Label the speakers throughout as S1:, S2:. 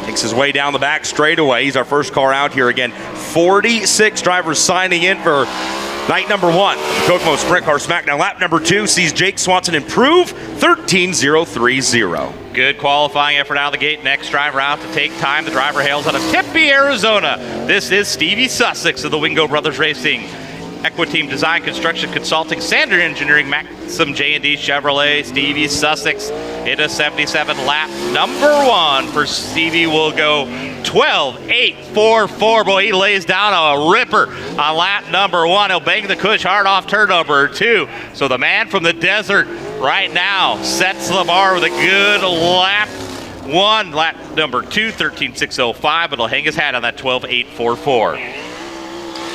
S1: Makes his way down the back straightaway. He's our first car out here again. 46 drivers signing in for night number 1. Kokomo Sprint Car Smackdown. Lap number 2 sees Jake Swanson improve 13.030.
S2: Good qualifying effort out of the gate. Next driver out to take time. The driver hails out of Tempe, Arizona. This is Stevie Sussex of the Wingo Brothers Racing. Equiteam Design, Construction, Consulting, Sander Engineering, Maxim J&D Chevrolet, Stevie Sussex in a 77 lap. Number 1 for Stevie will go 12.844. Boy, he lays down a ripper on lap number 1. He'll bang the cush hard off turn number 2. So the man from the desert right now sets the bar with a good lap 1. Lap number 2, 13.605, but he'll hang his hat on that 12.844.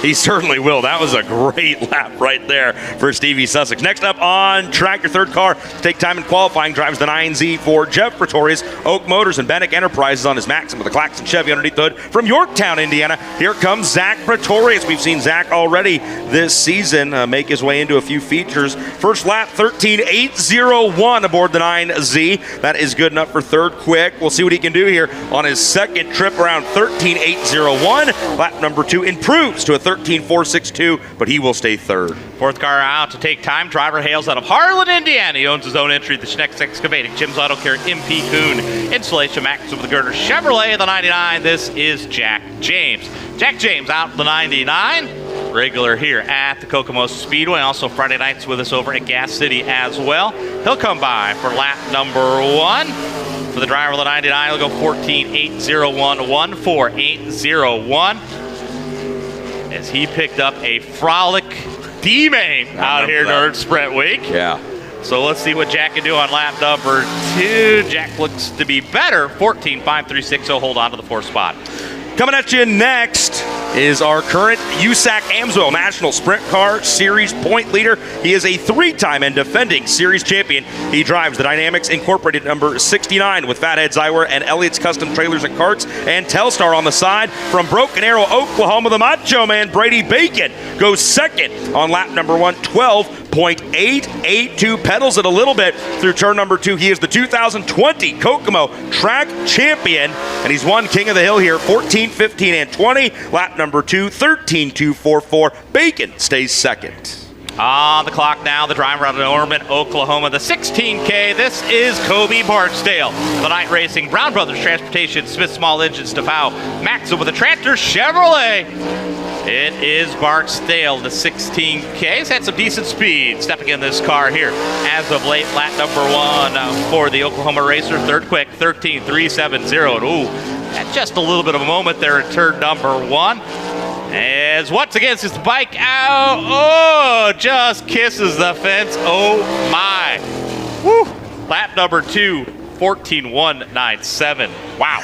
S1: He certainly will. That was a great lap right there for Stevie Sussex. Next up on track, your third car to take time in qualifying drives the 9Z for Jeff Pretorius, Oak Motors, and Bennick Enterprises on his Maxim with a Claxton Chevy underneath the hood. From Yorktown, Indiana, here comes Zach Pretorius. We've seen Zach already this season make his way into a few features. First lap, 13.801 aboard the 9Z. That is good enough for third quick. We'll see what he can do here on his second trip around 13.801. Lap number 2 improves to a 13.462, but he will stay third.
S2: Fourth car out to take time. Driver hails out of Harlan, Indiana. He owns his own entry, the Schneck's Excavating, Jim's Auto Care, MP Kuhn, Installation, Max with the Girder, Chevrolet, the 99. This is Jack James. Jack James out the 99. Regular here at the Kokomo Speedway. Also Friday nights with us over at Gas City as well. He'll come by for lap number 1. For the driver of the 99, he'll go 14.801, 14.801. As he picked up a frolic D-main out here during Sprint Week.
S1: Yeah.
S2: So let's see what Jack can do on lap number 2. Jack looks to be better. 14.536. Hold on to the 4th spot.
S1: Coming at you next is our current USAC Amsoil National Sprint Car Series point leader. He is a 3-time and defending series champion. He drives the Dynamics Incorporated number 69 with Fathead Zywer and Elliott's Custom Trailers and Carts and Telstar on the side. From Broken Arrow, Oklahoma, the Macho Man Brady Bacon goes second on lap number 1, 12.882. Pedals it a little bit through turn number 2. He is the 2020 Kokomo Track Champion, and he's won King of the Hill here 14, 15, and 20. Lap number 2, 13.244. Bacon stays second.
S2: On the clock now, the driver out of Norman, Oklahoma, the 16K. This is Kobe Barksdale. The Night Racing, Brown Brothers Transportation, Smith Small Engines, Tafau, Maxim with a Tractor Chevrolet. It is Barksdale, the 16K. He's had some decent speed stepping in this car here. As of late, lap number 1 for the Oklahoma Racer. Third quick, 13.370. Ooh, that's just a little bit of a moment there in turn number 1. As once again, his bike out. Oh, just kisses the fence. Oh, my. Woo. Lap number 2, 14.197. Wow.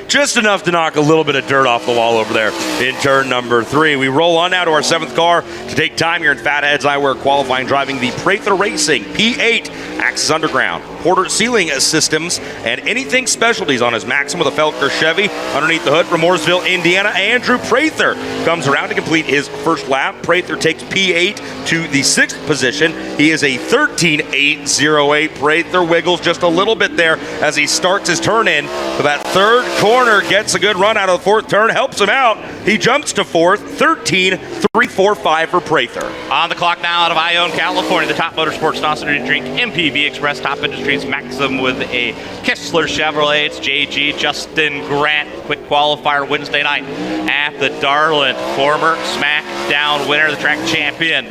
S1: Just enough to knock a little bit of dirt off the wall over there in turn number 3. We roll on now to our 7th car to take time here in Fatheads Eyewear qualifying, driving the Prather Racing P8 Axis Underground, Porter Sealing Systems, and anything specialties on his Maxim with a Felker Chevy. Underneath the hood from Mooresville, Indiana, Andrew Prather comes around to complete his first lap. Prather takes P8 to the 6th position. He is a 13.808. Prather wiggles just a little bit there as he starts his turn in for that third corner. Gets a good run out of the 4th turn, helps him out. He jumps to 4th, 13.345 for Prather.
S2: On the clock now out of Ione, California, the Top Motorsports Dawson Energy Drink, MPV Express, Top Industries, Maxim with a Kistler Chevrolet. It's JG, Justin Grant, quick qualifier Wednesday night at the Darland. Former Smackdown winner, the track champion.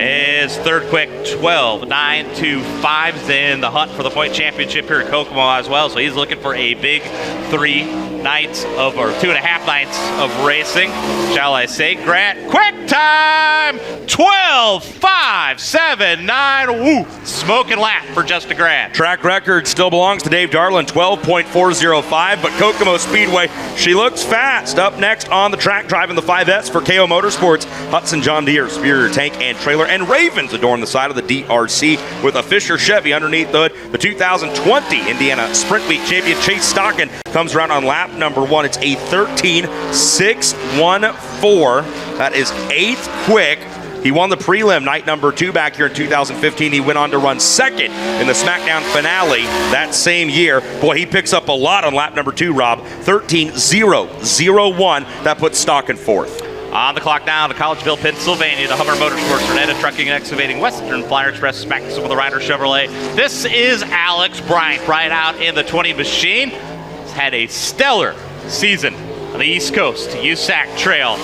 S2: Is third quick, 12.925's in the hunt for the point championship here at Kokomo as well. So he's looking for a big 3 nights of, or 2.5 nights of racing, shall I say. Grant, quick time, 12.579. Woo, smoking lap for Justin Grant.
S1: Track record still belongs to Dave Darland, 12.405, but Kokomo Speedway, she looks fast. Up next on the track, driving the 5S for KO Motorsports, Hudson John Deere, Superior Tank and Trailer, and Ravens adorn the side of the DRC with a Fisher Chevy underneath the hood. The 2020 Indiana Sprint Week champion Chase Stockton comes around on lap number 1. It's a 13.614. That is 8th quick He won the prelim night number 2 back here in 2015. He went on to run second in the Smackdown finale that same year. Boy, he picks up a lot on lap number 2, Rob. 13.001. That puts stock in 4th.
S2: On the clock now, to Collegeville, Pennsylvania, the Hummer Motorsports, Renetta Trucking and Excavating, Western Flyer Express, smacks with the Ryder Chevrolet. This is Alex Bryant, right out in the 20 machine. He's had a stellar season on the East Coast, USAC Trail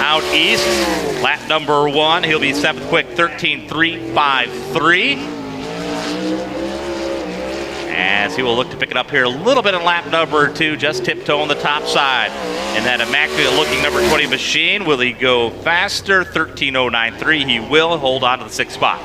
S2: out east. Lap number 1, he'll be 7th quick, 13.353. As he will look to pick it up here a little bit in lap number 2, just tiptoe on the top side. In that immaculate looking number 20 machine, will he go faster? 13.093. He will hold on to the 6th spot.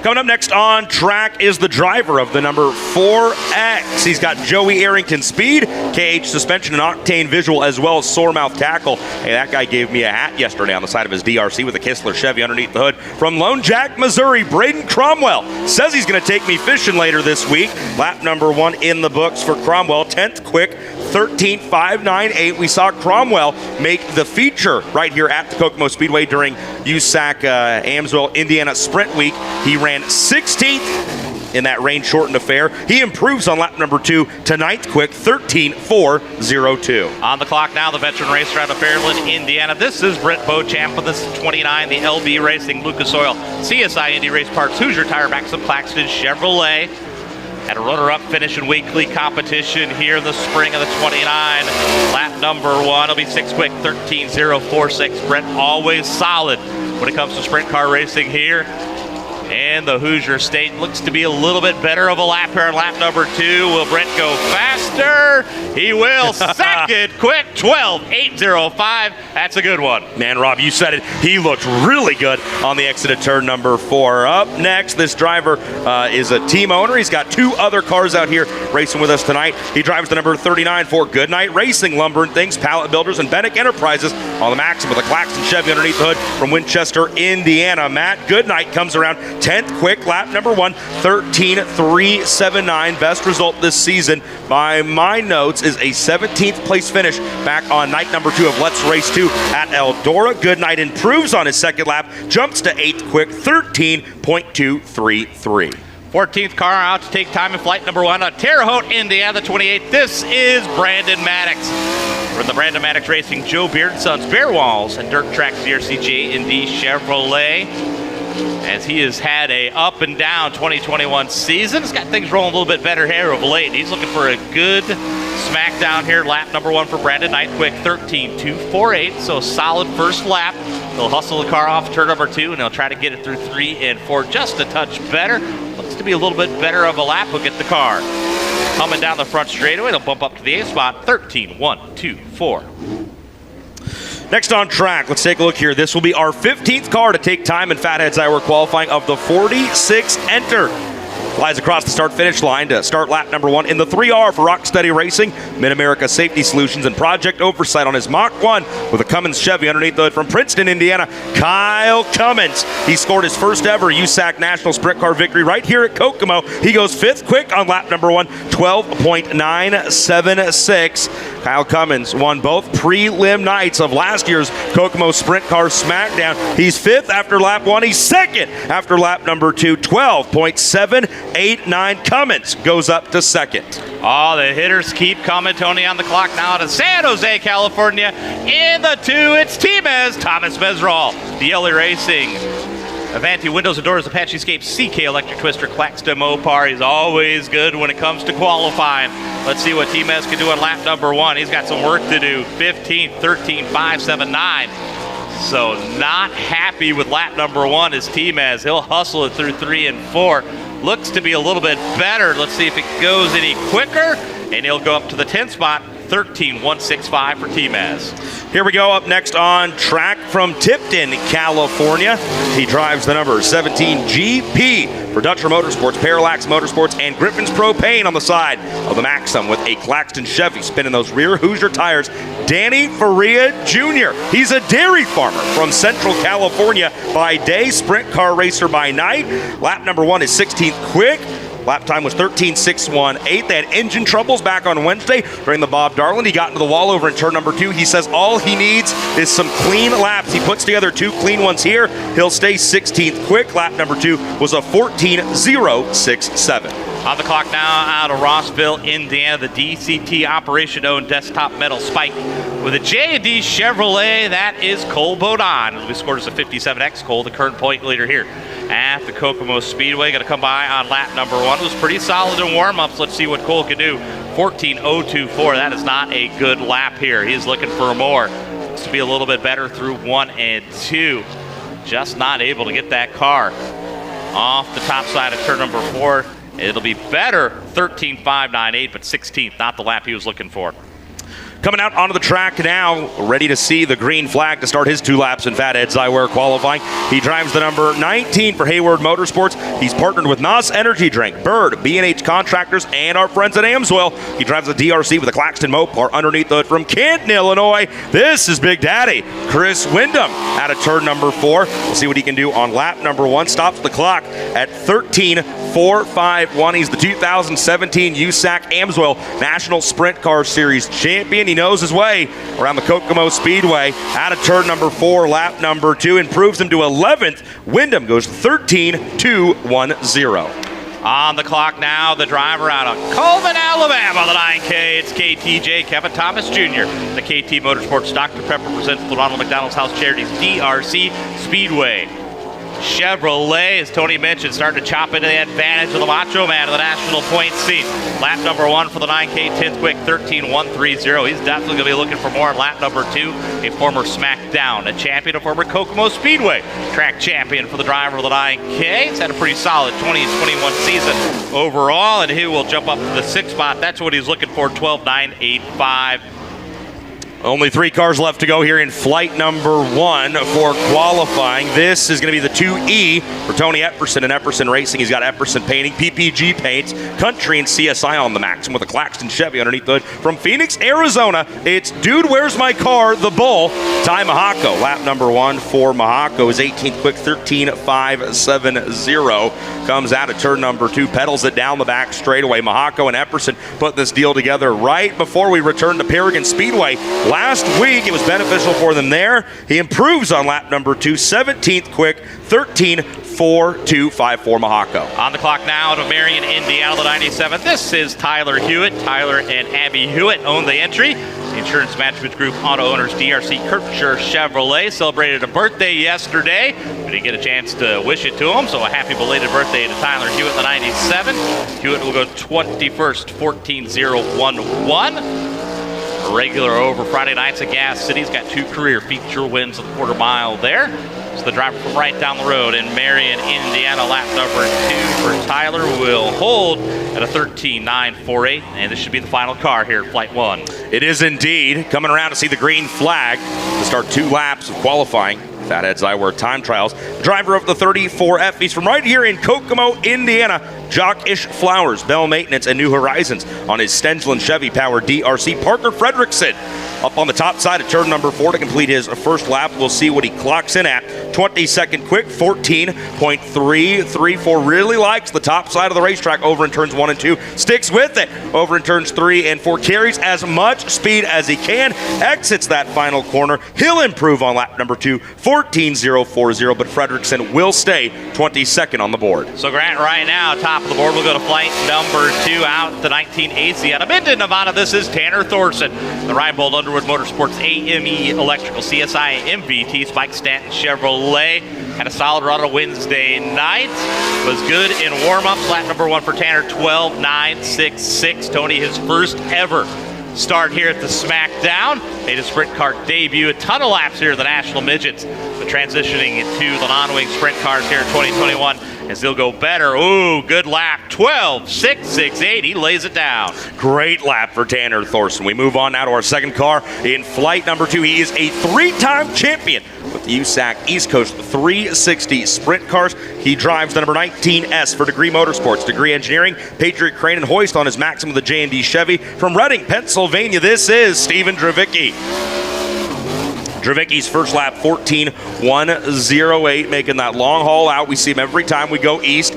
S1: Coming up next on track is the driver of the number 4X. He's got Joey Arrington speed, KH suspension, and octane visual, as well as sore mouth tackle. Hey, that guy gave me a hat yesterday on the side of his DRC with a Kistler Chevy underneath the hood. From Lone Jack, Missouri, Braden Cromwell says he's going to take me fishing later this week. Lap number 1 in the books for Cromwell. 10th quick, 13.598. We saw Cromwell make the feature right here at the Kokomo Speedway during USAC Amsoil, Indiana Sprint Week. He ran 16th in that rain-shortened affair. He improves on lap number 2 to 9th quick, 13.402.
S2: On the clock now, the veteran racer out of Fairland, Indiana. This is Brent Beauchamp with this 29, the LB Racing, Lucas Oil, CSI Indy Race Parts, Hoosier Tire, Maxim Claxton Chevrolet. Had a runner-up finish in weekly competition here in the spring of the 29. Lap number 1 will be 6th quick, 13.046. Brent always solid when it comes to sprint car racing here. And the Hoosier State looks to be a little bit better of a lap here on lap number 2. Will Brent go faster? He will. 2nd quick, 12.805. That's a good one.
S1: Man, Rob, you said it. He looked really good on the exit of turn number 4. Up next, this driver is a team owner. He's got 2 other cars out here racing with us tonight. He drives the number 39 for Goodnight Racing, Lumber and Things, Pallet Builders, and Bennick Enterprises on the Maxim with a Claxton Chevy underneath the hood from Winchester, Indiana. Matt Goodnight comes around 10th quick, lap number 1, 13.379. Best result this season by my notes is a 17th place finish back on night number 2 of Let's Race 2 at Eldora. Goodnight improves on his 2nd lap, jumps to 8th quick, 13.233.
S2: 14th car out to take time in flight number 1 on Terre Haute, Indiana, 28. This is Brandon Maddox. From the Brandon Maddox Racing, Joe Beard Sons, Bear Walls, and Dirt Tracks DRCJ Indy Chevrolet. As he has had a up and down 2021 season. He's got things rolling a little bit better here of late. He's looking for a good smackdown here. Lap number 1 for Brandon, 9th quick, 13.248. So solid first lap. He'll hustle the car off turn number 2, and he'll try to get it through 3 and 4 just a touch better. Looks to be a little bit better of a lap. He'll get the car. Coming down the front straightaway, they'll bump up to the 8th spot, 13.124.
S1: Next on track, let's take a look here. This will be our 15th car to take time in Fatheads Iowa qualifying of the 46 enter. Flies across the start-finish line to start lap number 1 in the 3R for Rocksteady Racing, Mid-America Safety Solutions, and Project Oversight on his Mach 1 with a Cummins Chevy underneath the hood from Princeton, Indiana, Kyle Cummins. He scored his first ever USAC National Sprint Car victory right here at Kokomo. He goes 5th quick on lap number 1, 12.976. Kyle Cummins won both prelim nights of last year's Kokomo Sprint Car Smackdown. He's 5th after lap 1. He's 2nd after lap number 2, 12.789. Cummins goes up to 2nd.
S2: Oh, the hitters keep coming. Tony on the clock now out of San Jose, California. In the 2, it's T-Mez, Thomas Mesrall, the LA Racing, Avanti Windows and Doors, Apache Escape, CK Electric Twister, Claxton Mopar. He's always good when it comes to qualifying. Let's see what T-Mez can do on lap number 1. He's got some work to do. 15th, 13.579. So not happy with lap number 1 is T-Mez. He'll hustle it through 3 and 4. Looks to be a little bit better. Let's see if it goes any quicker. And he'll go up to the 10th spot, 13.165 for T-Mez.
S1: Here we go. Up next on track from Tipton, California. He drives the number 17 GP for Dutcher Motorsports, Parallax Motorsports, and Griffin's Propane on the side of the Maxim with a Claxton Chevy spinning those rear Hoosier tires. Danny Faria Jr. He's a dairy farmer from Central California by day, sprint car racer by night. Lap number 1 is 16th quick. Lap time was 13.618. They had engine troubles back on Wednesday during the Bob Darland. He got into the wall over in turn number 2. He says all he needs is some clean laps. He puts together 2 clean ones here. He'll stay 16th quick. Lap number 2 was a 14.067.
S2: On the clock now out of Rossville, Indiana, the DCT operation-owned desktop metal spike with a J&D Chevrolet. That is Cole Bodon. We scored as a 57X. Cole, the current point leader here at the Kokomo Speedway. Going to come by on lap number 1. It was pretty solid in warm-ups. Let's see what Cole can do. 14.024. That is not a good lap here. He's looking for more. Looks to be a little bit better through 1 and 2. Just not able to get that car off the top side of turn number 4. It'll be better 13.598, but 16th, not the lap he was looking for.
S1: Coming out onto the track now, ready to see the green flag to start his 2 laps in Fatheads Eyewear qualifying. He drives the number 19 for Hayward Motorsports. He's partnered with NOS Energy Drink, Bird, B&H Contractors, and our friends at Amsoil. He drives the DRC with a Claxton Mopar underneath the hood from Canton, Illinois. This is Big Daddy, Chris Windom, out of turn number 4. We'll see what he can do on lap number 1. Stops the clock at 13.451. He's the 2017 USAC Amsoil National Sprint Car Series champion. He knows his way around the Kokomo Speedway. Out of turn number 4, lap number 2, improves him to 11th. Windom goes 13.210.
S2: On the clock now, the driver out of Coleman, Alabama, the 9K. It's KTJ, Kevin Thomas Jr. The KT Motorsports Dr. Pepper presents the Ronald McDonald's House Charities DRC Speedway. Chevrolet, as Tony mentioned, starting to chop into the advantage of the Macho Man of the national points scene. Lap number 1 for the 9K, 10th quick, 13.130. He's definitely going to be looking for more. Lap number 2, a former Smackdown, a champion, a former Kokomo Speedway track champion for the driver of the 9K. He's had a pretty solid 2021 season overall, and he will jump up to the 6th spot. That's what he's looking for, 12.985.
S1: Only 3 cars left to go here in flight number 1 for qualifying. This is going to be the 2E for Tony Epperson and Epperson Racing. He's got Epperson Painting, PPG Paints, Country, and CSI on the Maxim with a Claxton Chevy underneath the hood. From Phoenix, Arizona, it's Dude, Where's My Car? The Bull, Ty Mahako. Lap number 1 for Mahako is 18th quick, 13.570. Comes out of turn number 2, pedals it down the back straightaway. Mahako and Epperson put this deal together right before we returned to Paragon Speedway. Last week, it was beneficial for them there. He improves on lap number 2, 17th quick, 13.4254 Mahako.
S2: On the clock now out of Marion, Indiana, the 97. This is Tyler Hewitt. Tyler and Abby Hewitt own the entry. The Insurance Management Group Auto Owners DRC Kirkshire Chevrolet celebrated a birthday yesterday. We didn't get a chance to wish it to him, so a happy belated birthday to Tyler Hewitt, the 97. Hewitt will go 21st, 14.011. Regular over Friday nights at Gas City. He's got 2 career feature wins of the quarter mile there. So the driver from right down the road in Marion, Indiana, lap number 2 for Tyler will hold at a 13.948, and this should be the final car here at Flight 1.
S1: It is indeed. Coming around to see the green flag to start 2 laps of qualifying. Fatheads Eyewear time trials. Driver of the 34F. He's from right here in Kokomo, Indiana. Jock Ish Flowers, Bell Maintenance, and New Horizons on his Stenslin Chevy powered DRC. Parker Fredrickson up on the top side of turn number 4 to complete his first lap. We'll see what he clocks in at. 22nd quick, 14.334. Really likes the top side of the racetrack over in turns 1 and 2. Sticks with it over in turns 3 and 4. Carries as much speed as he can. Exits that final corner. He'll improve on lap number 2, 14.040, but Fredrickson will stay 22nd on the board.
S2: So Grant, right now, top of the board, we'll go to flight number 2 out to 19 AC out of Minden, Nevada. This is Tanner Thorson, the Reinbold Underwood Motorsports AME Electrical CSI MVT Spike Stanton Chevrolet. Had a solid run on Wednesday night. Was good in warm-ups. Lap number 1 for Tanner, 12.966. Tony, his first ever start here at the Smackdown. Made a sprint car debut. A ton of laps here at the National Midgets. But transitioning into the non-wing sprint cars here in 2021 as they'll go better. Ooh, good lap. 12.668. He lays it down.
S1: Great lap for Tanner Thorson. We move on now to our second car in flight number 2. He is a 3-time champion with the USAC East Coast 360 sprint cars. He drives the number 19S for Degree Motorsports, Degree Engineering, Patriot Crane and Hoist on his Maxim of the J&D Chevy. From Reading, Pennsylvania, this is Steven Dravicki. Dravicki's first lap, 14:108, making that long haul out. We see him every time we go east,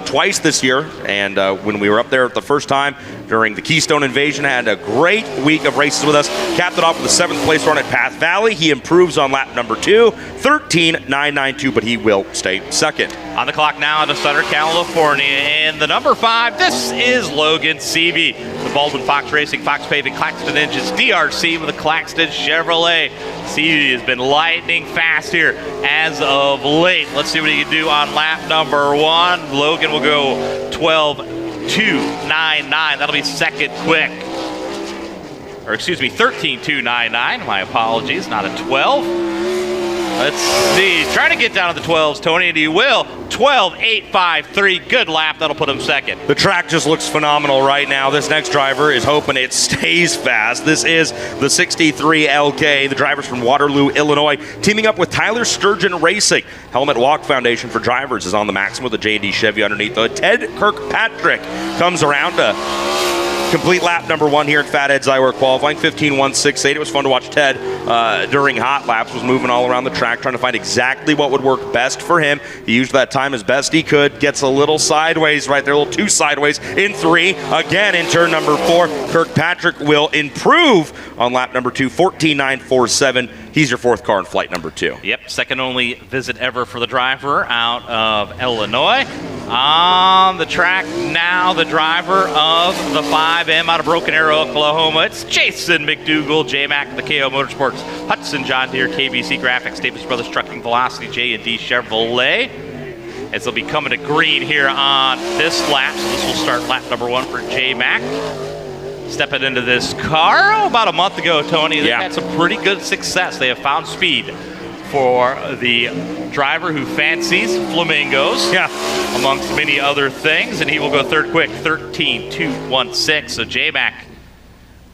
S1: twice this year. And when we were up there the first time during the Keystone Invasion, had a great week of races with us. Capped it off with a 7th place run at Path Valley. He improves on lap number 2, 13:992, but he will stay second.
S2: On the clock now into Southern California, and the number 5, this is Logan Seavey. The Baldwin Fox Racing, Fox Paving, Claxton Engines, DRC with the Claxton Chevrolet. Seavey has been lightning fast here as of late. Let's see what he can do on lap number 1. Logan will go 12:299. That'll be second quick. Or excuse me, 13:299. My apologies, not a 12. Let's see. Try to get down to the 12s, Tony, and he will. 12:853. Good lap. That'll put him second.
S1: The track just looks phenomenal right now. This next driver is hoping it stays fast. This is the 63 LK. The driver's from Waterloo, Illinois, teaming up with Tyler Sturgeon Racing. Helmet Walk Foundation for Drivers is on the Maxim with a J&D Chevy underneath. Ted Kirkpatrick comes around to complete lap number 1 here at Fatheads Eyewear qualifying, 15:168. It was fun to watch Ted during hot laps, was moving all around the track, trying to find exactly what would work best for him. He used that time as best he could, gets a little sideways right there, a little too sideways in 3. Again, in turn number 4, Kirkpatrick will improve on lap number 2, 14:947. He's your 4th car in flight number 2.
S2: Yep, second only visit ever for the driver out of Illinois. On the track now, the driver of the 5M out of Broken Arrow, Oklahoma. It's Jason McDougal, J-Mac, the KO Motorsports, Hudson John Deere, KBC Graphics, Davis Brothers Trucking, Velocity, J&D Chevrolet. As they'll be coming to green here on this lap. So this will start lap number 1 for J-Mac. Stepping into this car about a month ago, Tony, they've had some pretty good success. They have found speed for the driver who fancies flamingos, amongst many other things, and he will go third quick, 13:216. So J-Mac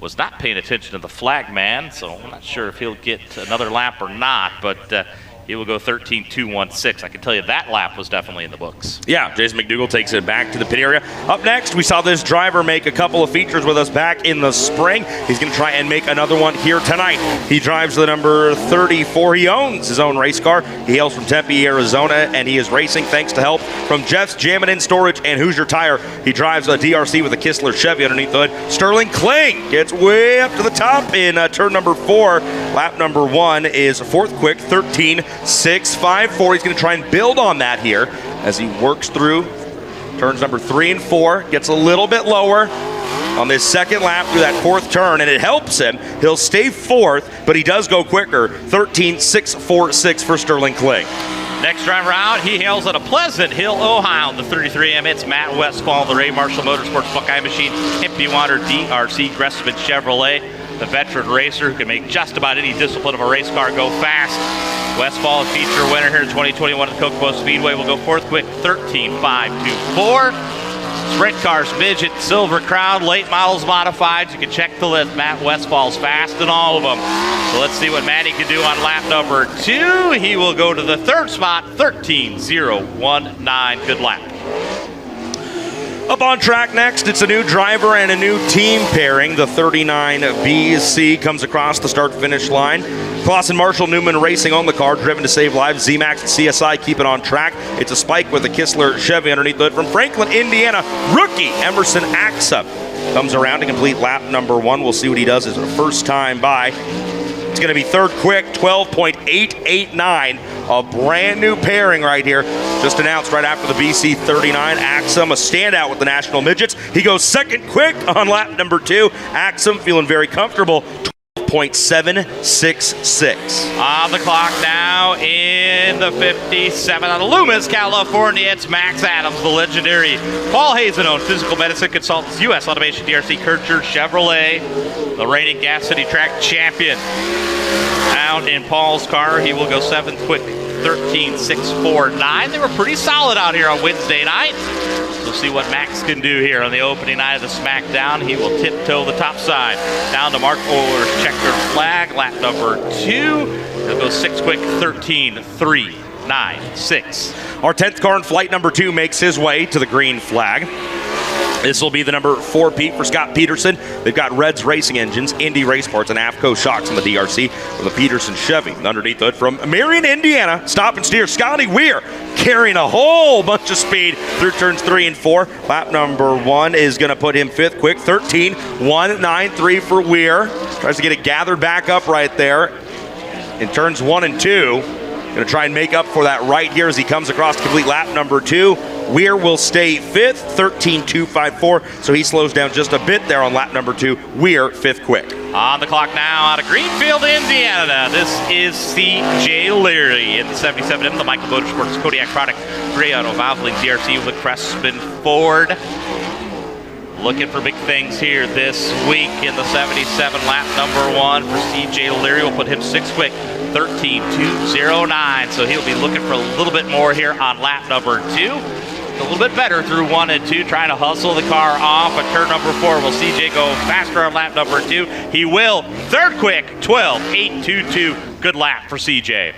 S2: was not paying attention to the flag man, so I'm not sure if he'll get another lap or not, but he will go 13:216. I can tell you that lap was definitely in the books.
S1: Yeah, Jason McDougal takes it back to the pit area. Up next, we saw this driver make a couple of features with us back in the spring. He's going to try and make another one here tonight. He drives the number 34. He owns his own race car. He hails from Tempe, Arizona, and he is racing thanks to help from Jeff's Jammin' In Storage and Hoosier Tire. He drives a DRC with a Kistler Chevy underneath the hood. Sterling Kling gets way up to the top in turn number 4. Lap number 1 is 4th quick, 13:654. He's going to try and build on that here as he works through turns number 3 and 4. Gets a little bit lower on this second lap through that 4th turn, and it helps him. He'll stay 4th, but he does go quicker. 13:646 for Sterling Kling.
S2: Next driver out, he hails out of Pleasant Hill, Ohio. The 33M, it's Matt Westfall, the Ray Marshall Motorsports Buckeye Machine, Empty Water DRC, Gressman Chevrolet, the veteran racer who can make just about any discipline of a race car go fast. Westfall, feature winner here in 2021 at Kokomo Speedway, will go 4th quick, 13:524. Sprint cars, midget, silver crown, late models modifieds. You can check the list. Matt Westfall's fast in all of them. So let's see what Matty can do on lap number 2. He will go to the 3rd spot, 13:019. Good lap.
S1: Up on track next, it's a new driver and a new team pairing. The 39BC comes across the start-finish line. Clausen Marshall Newman Racing on the car, driven to save lives. Z-Max and CSI keep it on track. It's a Spike with a Kistler Chevy underneath the hood. From Franklin, Indiana, rookie Emerson Axa comes around to complete lap number 1. We'll see what he does his first time by. It's going to be 3rd quick, 12.889. A brand new pairing right here. Just announced right after the BC 39. Axum, a standout with the National Midgets. He goes 2nd quick on lap number 2. Axum feeling very comfortable. 12.766.
S2: On the clock now in the 57 out of Loomis, California. It's Max Adams, the legendary Paul Hazen-owned physical medicine consultants, U.S. Automation DRC Kircher Chevrolet, the reigning Gas City Track champion. Out in Paul's car, he will go 7th quick, 13:649. They were pretty solid out here on Wednesday night. We'll see what Max can do here on the opening night of the Smackdown. He will tiptoe the top side down to Mark Oler's checkered flag, lap number 2. He'll go 6th quick, 13:396.
S1: Our 10th car in flight number 2 makes his way to the green flag. This will be the number 4 Pete for Scott Peterson. They've got Reds Racing Engines, Indy Race Parts, and AFCO Shocks on the DRC with a Peterson Chevy. Underneath the hood from Marion, Indiana, stop and steer Scotty Weir, carrying a whole bunch of speed through turns 3 and 4. Lap number 1 is going to put him 5th quick, 13.193 for Weir. Tries to get it gathered back up right there in turns 1 and 2. Going to try and make up for that right here as he comes across to complete lap number 2. Weir will stay 5th, 13.254, so he slows down just a bit there on lap number 2. Weir 5th quick.
S2: On the clock now out of Greenfield, Indiana. This is C.J. Leary in the 77M, the Michael Motorsports Kodiak product. Gray Auto Valvoline DRC with Crespin Ford. Looking for big things here this week in the 77. Lap number 1 for C.J. Leary will put him 6th quick, 13.209. So he'll be looking for a little bit more here on lap number 2. A little bit better through 1 and 2, trying to hustle the car off at turn number 4. Will CJ go faster on lap number 2? He will. 3rd quick, 12.822. Good lap for CJ.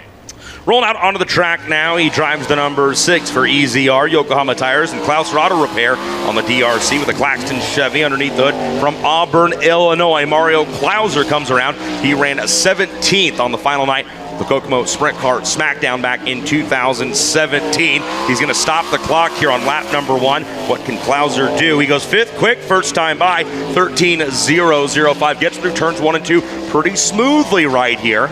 S1: Rolling out onto the track now, he drives the number 6 for EZR, Yokohama Tires, and Clouser Auto Repair on the DRC with a Claxton Chevy underneath the hood from Auburn, Illinois. Mario Clouser comes around. He ran 17th on the final night the Kokomo Sprint Car Smackdown back in 2017. He's going to stop the clock here on lap number 1. What can Clouser do? He goes 5th quick, first time by, 13.005. Gets through turns 1 and 2 pretty smoothly right here.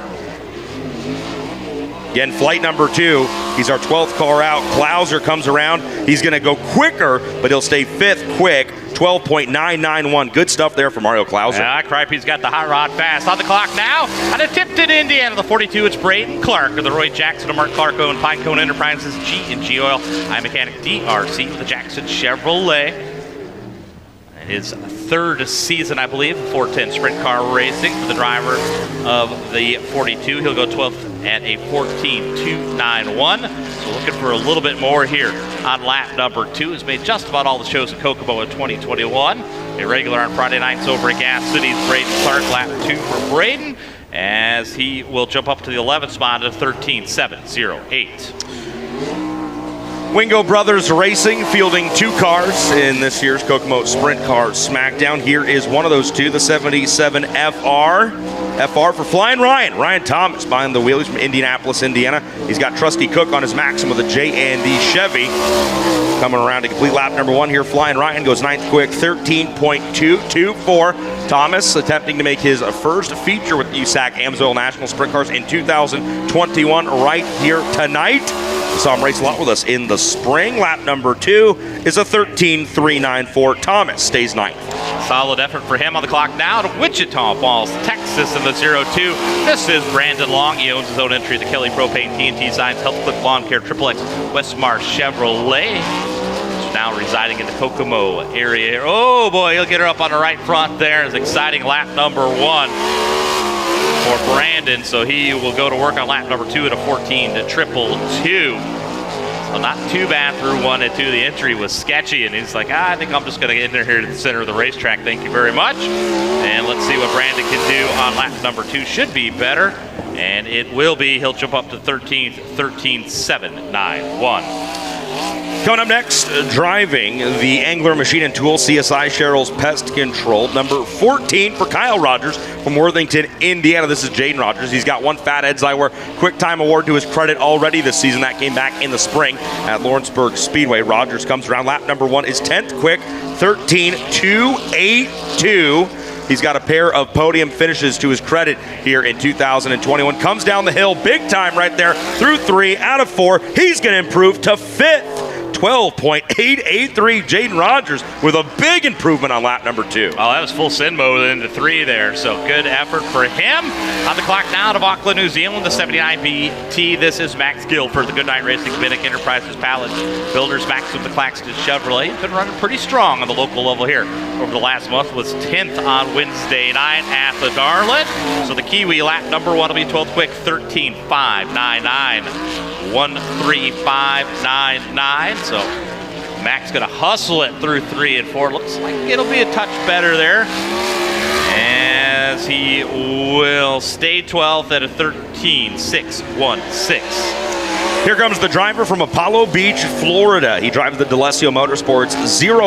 S1: Again, flight number 2. He's our 12th car out. Clouser comes around. He's going to go quicker, but he'll stay 5th quick. 12.991. Good stuff there for Mario Clouser.
S2: Yeah, Cripey's got the hot rod fast. On the clock now, out of Tipton, Indiana, the 42, it's Braden Clark of the Roy Jackson and Mark Clark owned Pinecone Enterprises G&G Oil, iMechanic DRC for the Jackson Chevrolet. His 3rd season, I believe, 410 sprint car racing for the driver of the 42. He'll go 12th at a 14.291. So looking for a little bit more here on lap number 2. He's made just about all the shows at Kokomo in 2021. A regular on Friday nights over at Gas City's Braden Clark, lap 2 for Braden, as he will jump up to the 11th spot at 13.708.
S1: Wingo Brothers Racing fielding 2 cars in this year's Kokomo Sprint Car Smackdown. Here is one of those 2, the 77 FR. FR for Flying Ryan. Ryan Thomas behind the wheel. He's from Indianapolis, Indiana. He's got Trusty Cook on his Maxim with a J&D Chevy. Coming around to complete lap number 1 here. Flying Ryan goes 9th quick, 13.224. Thomas attempting to make his first feature with USAC Amsoil National Sprint Cars in 2021 right here tonight. We saw him race a lot with us in the spring. Lap number 2 is a 13.394. Thomas stays 9th.
S2: Solid effort for him. On the clock now to Wichita Falls, Texas in the 02. This is Brandon Long. He owns his own entry, the Kelly Propane TNT Signs Health Clip Lawn Care XXX Westmarsh Chevrolet. He's now residing in the Kokomo area. Oh boy, he'll get her up on the right front there. It's exciting lap number 1 for Brandon, so he will go to work on lap number 2 at a 14.222. So not too bad through 1 and 2. The entry was sketchy, and he's like, I think I'm just going to get in there here to the center of the racetrack. Thank you very much. And let's see what Brandon can do on lap number 2. Should be better, and it will be. He'll jump up to 13.791.
S1: Coming up next, driving the Angler Machine and Tool CSI Cheryl's Pest Control, number 14 for Kyle Rogers from Worthington, Indiana. This is Jaden Rogers. He's got 1 Fatheads Eyewear Quick Time Award to his credit already this season. That came back in the spring at Lawrenceburg Speedway. Rogers comes around. Lap number 1 is 10th quick, 13.282. He's got a pair of podium finishes to his credit here in 2021. Comes down the hill big time right there through 3 out of 4. He's going to improve to 5th. 12.883. Jaden Rogers with a big improvement on lap number 2.
S2: Oh, that was full sin mode into 3 there, so good effort for him. On the clock now to Auckland, New Zealand, the 79 BT. This is Max Guilford, the Goodnight Racing Binnick Enterprises Pallet Builders. Max with the Claxton Chevrolet. He's been running pretty strong on the local level here over the last month. Was 10th on Wednesday night at the Darlin. So the Kiwi lap number 1 will be 12th quick, 13.599. 13599. So Max gonna hustle it through 3 and 4. Looks like it'll be a touch better there, as he will stay 12th at a 13.616.
S1: Here comes the driver from Apollo Beach, Florida. He drives the D'Alessio Motorsports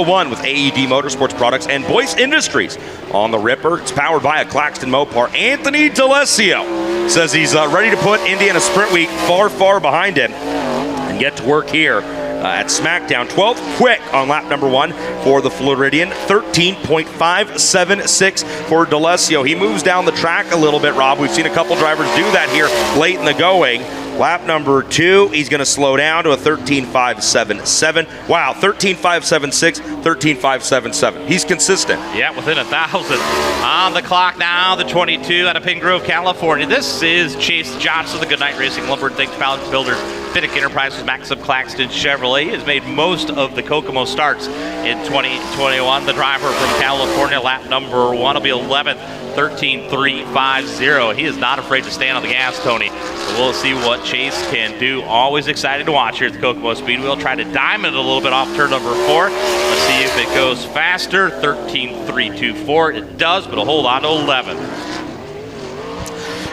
S1: 01 with AED Motorsports products and Boyce Industries. On the Ripper, it's powered by a Claxton Mopar. Anthony D'Alessio says he's ready to put Indiana Sprint Week far, far behind him and get to work here at Smackdown. 12th quick on lap number 1 for the Floridian. 13.576 for D'Alessio. He moves down the track a little bit, Rob. We've seen a couple drivers do that here late in the going. Lap number 2, he's going to slow down to a 13.577. Wow, 13.576, 13.577. He's consistent.
S2: Yeah, within 1,000. On the clock now, the 22 out of Pine Grove, California. This is Chase Johnson, the Goodnight Racing Lumber and Think Pallets Builders, Finnick Enterprises, Maxim Claxton Chevrolet. He has made most of the Kokomo starts in 2021. The driver from California, lap number 1 will be 11th. 13.350. He is not afraid to stand on the gas, Tony. So we'll see what Chase can do. Always excited to watch here at the Kokomo Speedway. We'll try to diamond it a little bit off turn number 4. Let's see if it goes faster. 13.324. It does, but it'll hold on to 11.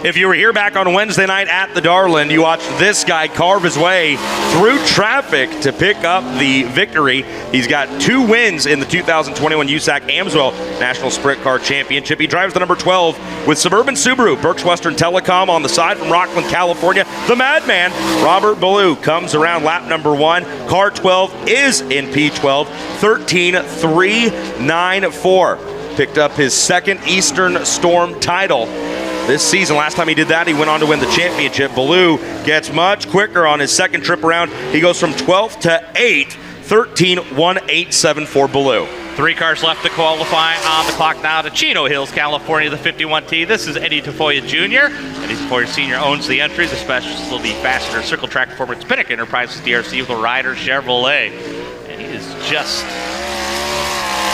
S1: If you were here back on Wednesday night at the Darland, you watched this guy carve his way through traffic to pick up the victory. He's got 2 wins in the 2021 USAC Amsoil National Sprint Car Championship. He drives the number 12 with Suburban Subaru, Berks Western Telecom on the side from Rockland, California. The Madman, Robert Ballou, comes around lap number 1. Car 12 is in P12, 13.394. Picked up his 2nd Eastern Storm title this season. Last time he did that, he went on to win the championship. Ballou gets much quicker on his 2nd trip around. He goes from 12th to 8th, 13.187 for Ballou.
S2: 3 cars left to qualify. On the clock now to Chino Hills, California, the 51T. This is Eddie Tafoya Jr. Eddie Tafoya Sr. owns the entry, the specialty fastener circle track performance Pinnack Enterprises DRC with a Ryder Chevrolet. And he is just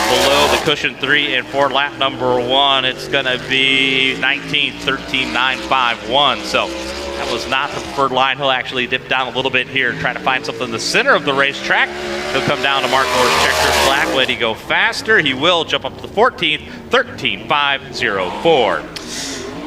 S2: below the cushion 3 and 4 lap number 1. It's going to be 19th, 13.951. So that was not the preferred line. He'll actually dip down a little bit here and try to find something in the center of the racetrack. He'll come down to Mark Moore's checkered flag. Let he go faster. He will jump up to the 14th, 13.504.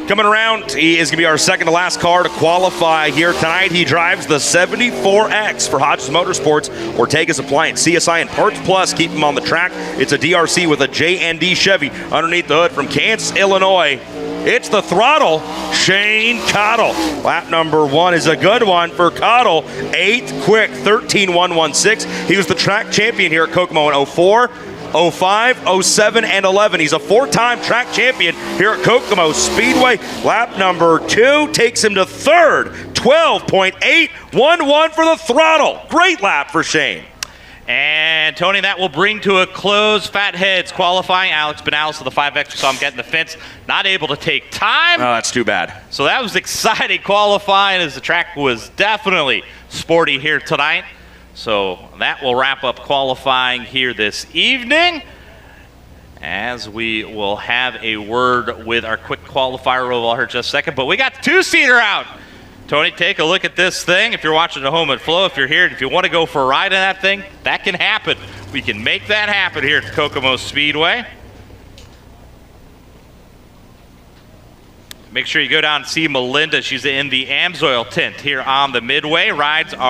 S1: Coming around, he is going to be our second to last car to qualify here tonight. He drives the 74X for Hodges Motorsports, Ortega's Appliance, CSI, and Parts Plus. Keep him on the track. It's a DRC with a J&D Chevy underneath the hood from Kansas, Illinois. It's the Throttle, Shane Cottle. Lap number 1 is a good one for Cottle. 8th quick, 13.116. He was the track champion here at Kokomo in 04. 05, 07, and 11. He's a 4-time track champion here at Kokomo Speedway. Lap number 2 takes him to 3rd, 12.811 for the Throttle. Great lap for Shane.
S2: And Tony, that will bring to a close Fatheads qualifying. Alex Benalis of the 5X, so I'm getting the fence. Not able to take time.
S1: Oh, that's too bad.
S2: So that was exciting qualifying, as the track was definitely sporty here tonight. So that will wrap up qualifying here this evening, as we will have a word with our quick qualifier roll here in just a second. But we got the 2-seater out. Tony, take a look at this thing. If you're watching at home at Flow, if you're here and if you want to go for a ride in that thing, that can happen. We can make that happen here at Kokomo Speedway. Make sure you go down and see Melinda. She's in the Amsoil tent here on the Midway. Rides are